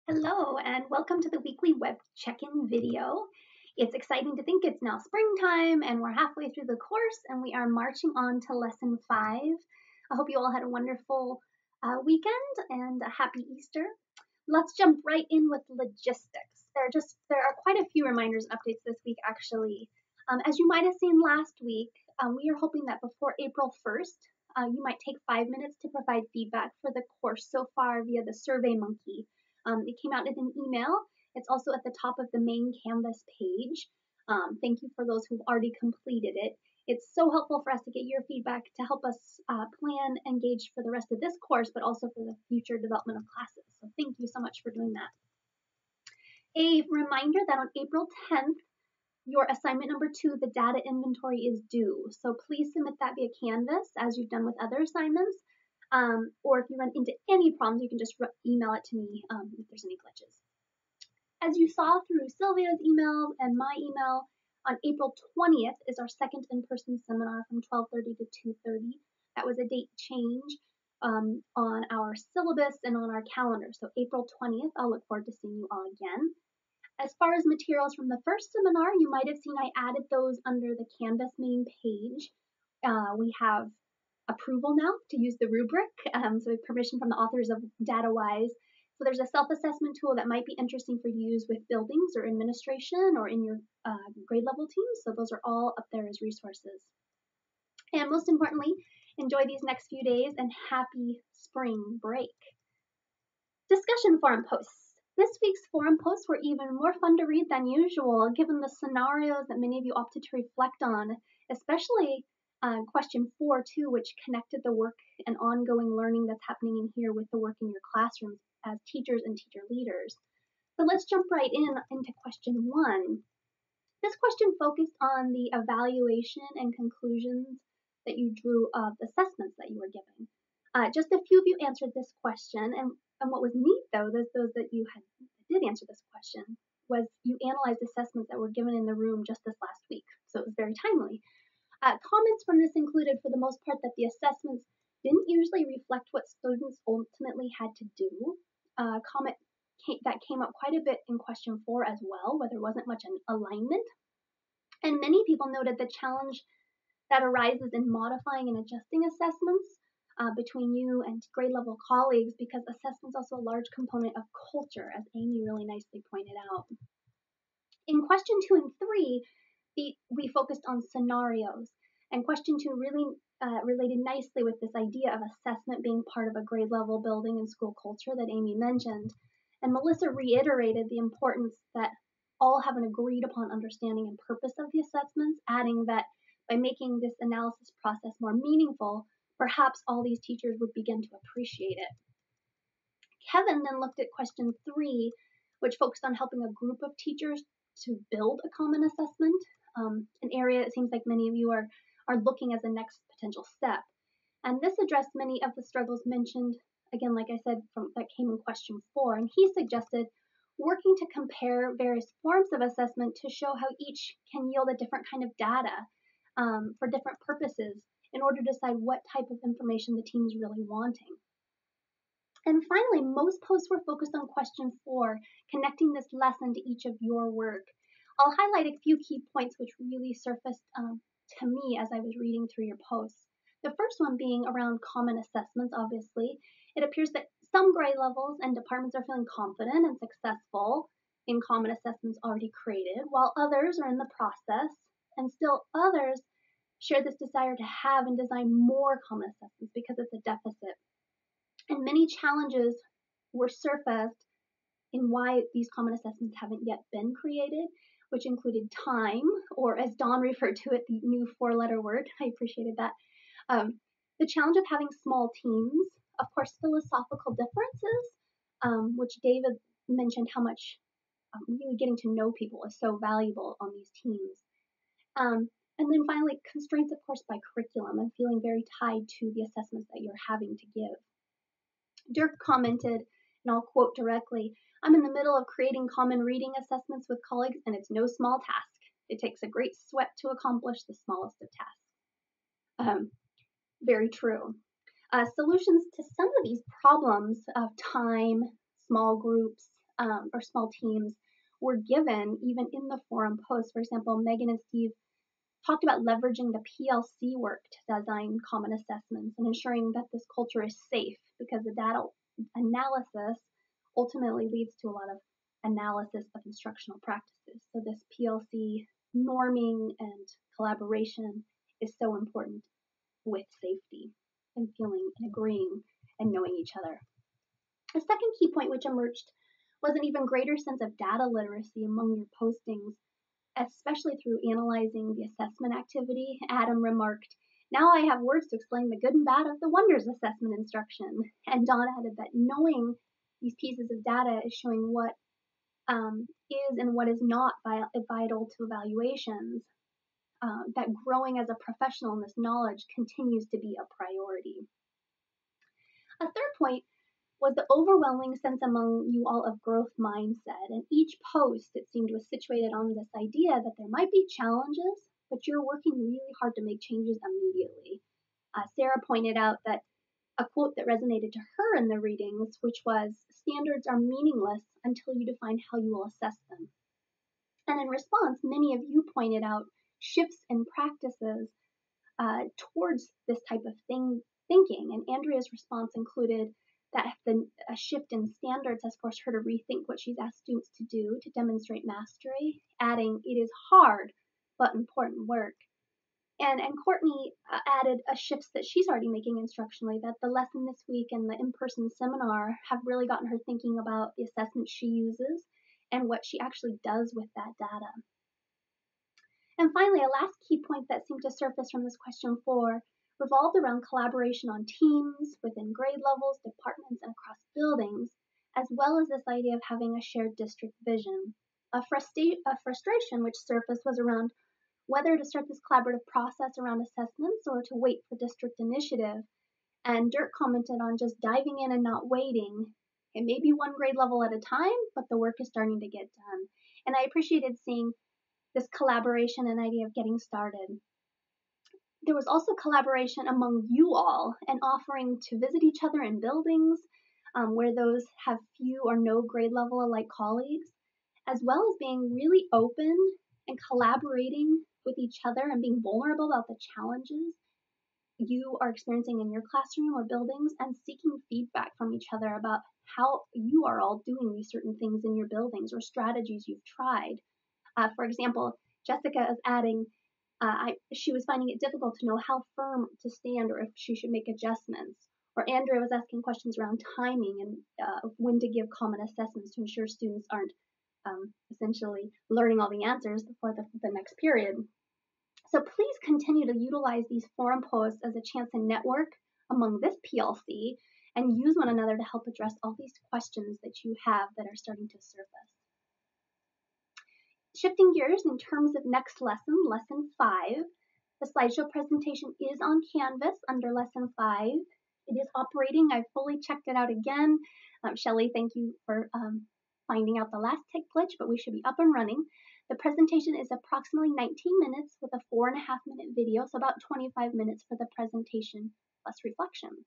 Hello, and welcome to the weekly web check-in video. It's exciting to think it's now springtime and we're halfway through the course and we are marching on to lesson 5. I hope you all had a wonderful weekend and a happy Easter. Let's jump right in with logistics. There are quite a few reminders and updates this week actually. As you might have seen last week, we are hoping that before April 1st, you might take 5 minutes to provide feedback for the course so far via the SurveyMonkey. It came out in an email. It's also at the top of the main Canvas page. Thank you for those who've already completed it. It's so helpful for us to get your feedback to help us plan and gauge for the rest of this course, but also for the future development of classes. So thank you so much for doing that. A reminder that on April 10th, your assignment number 2, the data inventory, is due. So please submit that via Canvas as you've done with other assignments. Or if you run into any problems, you can just email it to me if there's any glitches. As you saw through Sylvia's email and my email, on April 20th is our second in-person seminar from 12:30 to 2:30. That was a date change on our syllabus and on our calendar. So April 20th, I'll look forward to seeing you all again. As far as materials from the first seminar, you might have seen I added those under the Canvas main page. We have approval now to use the rubric, so we have permission from the authors of DataWise. So there's a self-assessment tool that might be interesting for you to use with buildings or administration or in your grade level teams. So those are all up there as resources. And most importantly, enjoy these next few days and happy spring break. Discussion forum posts. This week's forum posts were even more fun to read than usual, given the scenarios that many of you opted to reflect on, especially question 4 too, which connected the work and ongoing learning that's happening in here with the work in your classrooms as teachers and teacher leaders. So let's jump right into question 1. This question focused on the evaluation and conclusions that you drew of assessments that you were given. Just a few of you answered this question, and what was neat though, those that did answer this question, was you analyzed assessments that were given in the room just this last week, so it was very timely. Comments from this included, for the most part, that the assessments didn't usually reflect what students ultimately had to do. Comment that came up quite a bit in question 4 as well, where there wasn't much an alignment. And many people noted the challenge that arises in modifying and adjusting assessments between you and grade level colleagues, because assessment is also a large component of culture, as Amy really nicely pointed out. In question 2 and 3, we focused on scenarios, and question 2 really related nicely with this idea of assessment being part of a grade level building and school culture that Amy mentioned. And Melissa reiterated the importance that all have an agreed upon understanding and purpose of the assessments, adding that by making this analysis process more meaningful, perhaps all these teachers would begin to appreciate it. Kevin then looked at question 3, which focused on helping a group of teachers to build a common assessment, an area it seems like many of you are looking as a next potential step. And this addressed many of the struggles mentioned, again, like I said, that came in question 4. And he suggested working to compare various forms of assessment to show how each can yield a different kind of data for different purposes in order to decide what type of information the team is really wanting. And finally, most posts were focused on question 4, connecting this lesson to each of your work. I'll highlight a few key points which really surfaced to me as I was reading through your posts. The first one being around common assessments, obviously. It appears that some grade levels and departments are feeling confident and successful in common assessments already created, while others are in the process, and still others share this desire to have and design more common assessments because it's a deficit. And many challenges were surfaced in why these common assessments haven't yet been created, which included time, or as Dawn referred to it, the new 4-letter word. I appreciated that. The challenge of having small teams, of course, philosophical differences, which David mentioned how much really getting to know people is so valuable on these teams. And then finally, constraints, of course, by curriculum and feeling very tied to the assessments that you're having to give. Dirk commented, and I'll quote directly, "I'm in the middle of creating common reading assessments with colleagues, and it's no small task. It takes a great sweat to accomplish the smallest of tasks." Very true. Solutions to some of these problems of time, small groups, or small teams were given even in the forum post. For example, Megan and Steve talked about leveraging the PLC work to design common assessments and ensuring that this culture is safe, because the data analysis ultimately leads to a lot of analysis of instructional practices. So this PLC norming and collaboration is so important with safety and feeling and agreeing and knowing each other. A second key point which emerged was an even greater sense of data literacy among your postings, especially through analyzing the assessment activity. Adam remarked, "Now I have words to explain the good and bad of the wonders assessment instruction." And Don added that knowing these pieces of data is showing what is and what is not vital to evaluations, that growing as a professional in this knowledge continues to be a priority. A third point was the overwhelming sense among you all of growth mindset. And each post, it seemed, was situated on this idea that there might be challenges, but you're working really hard to make changes immediately. Sarah pointed out that a quote that resonated to her in the readings, which was, "Standards are meaningless until you define how you will assess them." And in response, many of you pointed out shifts in practices towards this type of thinking. And Andrea's response included that a shift in standards has forced her to rethink what she's asked students to do to demonstrate mastery, adding, "It is hard, but important work." And Courtney added a shifts that she's already making instructionally, that the lesson this week and the in-person seminar have really gotten her thinking about the assessment she uses and what she actually does with that data. And finally, a last key point that seemed to surface from this question 4 revolved around collaboration on teams, within grade levels, departments, and across buildings, as well as this idea of having a shared district vision. A frustration which surfaced was around whether to start this collaborative process around assessments or to wait for district initiative. And Dirk commented on just diving in and not waiting. It may be one grade level at a time, but the work is starting to get done. And I appreciated seeing this collaboration and idea of getting started. There was also collaboration among you all and offering to visit each other in buildings where those have few or no grade level alike colleagues, as well as being really open and collaborating with each other and being vulnerable about the challenges you are experiencing in your classroom or buildings, and seeking feedback from each other about how you are all doing these certain things in your buildings or strategies you've tried. For example, Jessica is adding, she was finding it difficult to know how firm to stand or if she should make adjustments. Or Andrea was asking questions around timing and when to give common assessments to ensure students aren't essentially learning all the answers before the next period. So please continue to utilize these forum posts as a chance to network among this PLC and use one another to help address all these questions that you have that are starting to surface. Shifting gears in terms of next lesson, lesson 5, the slideshow presentation is on Canvas under lesson 5. It is operating. I've fully checked it out again. Shelley, thank you for finding out the last tech glitch, but we should be up and running. The presentation is approximately 19 minutes with a 4.5-minute video, so about 25 minutes for the presentation plus reflections.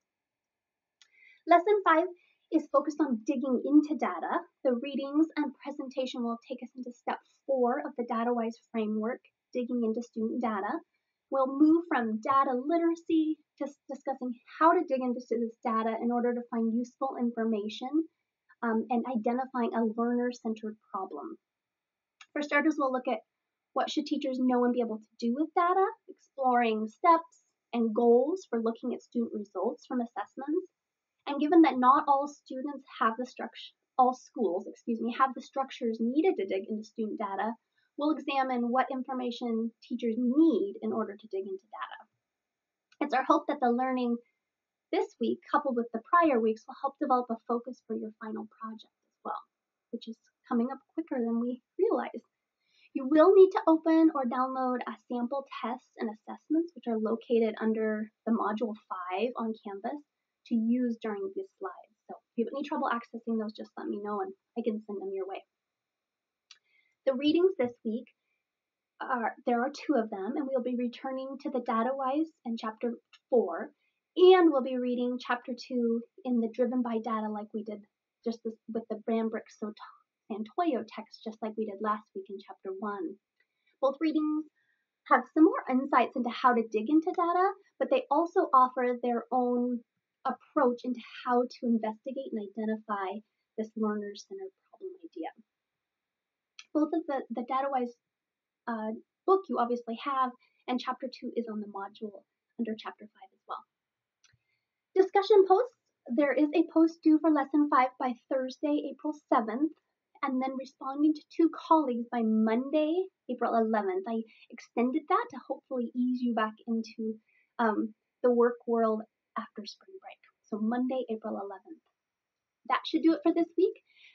Lesson 5 is focused on digging into data. The readings and presentation will take us into step 4 of the DataWise framework, digging into student data. We'll move from data literacy to discussing how to dig into this data in order to find useful information and identifying a learner-centered problem. For starters, we'll look at what should teachers know and be able to do with data, exploring steps and goals for looking at student results from assessments. And given that not all students have the schools have the structures needed to dig into student data, we'll examine what information teachers need in order to dig into data. It's our hope that the learning this week, coupled with the prior weeks, will help develop a focus for your final project as well, which is coming up quicker than we realize. You will need to open or download a sample tests and assessments, which are located under the module 5 on Canvas, to use during these slides. So if you have any trouble accessing those, just let me know and I can send them your way. The readings this week, there are 2 of them, and we'll be returning to the DataWise in chapter 4, and we'll be reading chapter 2 in the Driven by Data like we did just with the Brand Brick and Toyo text, just like we did last week in chapter 1. Both readings have similar insights into how to dig into data, but they also offer their own approach into how to investigate and identify this learner-centered problem idea. Both of the DataWise book you obviously have, and chapter 2 is on the module under chapter 5 as well. Discussion posts. There is a post due for lesson 5 by Thursday, April 7th, and then responding to 2 colleagues by Monday, April 11th. I extended that to hopefully ease you back into the work world after spring break. So Monday, April 11th. That should do it for this week.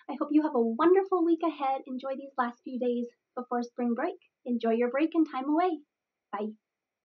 I hope you have a wonderful week ahead. Enjoy these last few days before spring break. Enjoy your break and time away. Bye.